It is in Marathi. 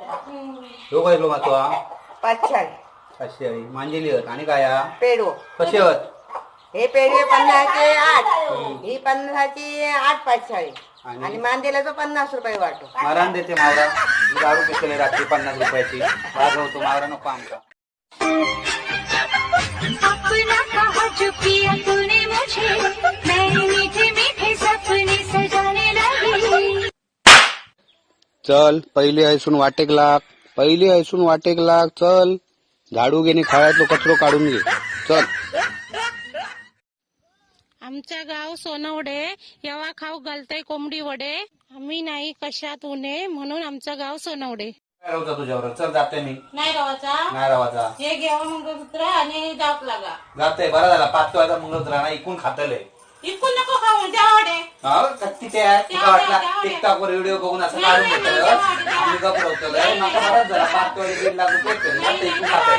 ह्यो काय लो मातो हा 540 मांजेली आहेत आणि काय हा? पेडो कसे आहेत हे पेडवे 50चे 8 ही 50ची 8 540 आणि मांदेला तो 50 रुपये वाटो. मारान देते मावरा दारू पिकले रात्री 50 रुपयाची वाजवतो मावरा नको आमचा. अपना कहा जो किया तूने मुझे मैंने मीठे मीठे सपने सजाने लगी. चल पहिली ऐसून वाटेक लाग चल झाडू घेणे खाळ्यातलो कचरो काढून घे चल. आमचा गाव सोनवडे येवा खाऊ घालतय कोंबडी वडे आम्ही नाही कशात उणे म्हणून आमचं गाव सोनवडे. तुझ्यावर चल जाते मी नाही नाही रावाचा हे घ्यावा मंगळसूत्र आणि जाप लागा जाते बरा झाला 5 वाजता मंगळसूत्र ना इकून खातले इकून नको खाऊ द्या वडे. तिथे आहे तुला वाटला टिकटॉक वर व्हिडिओ बघून असं काढून घेतलं आम्ही गप्प होतलं नका बराच झाला 5 वाजे 1.5 लाख रुपये इकून खाते.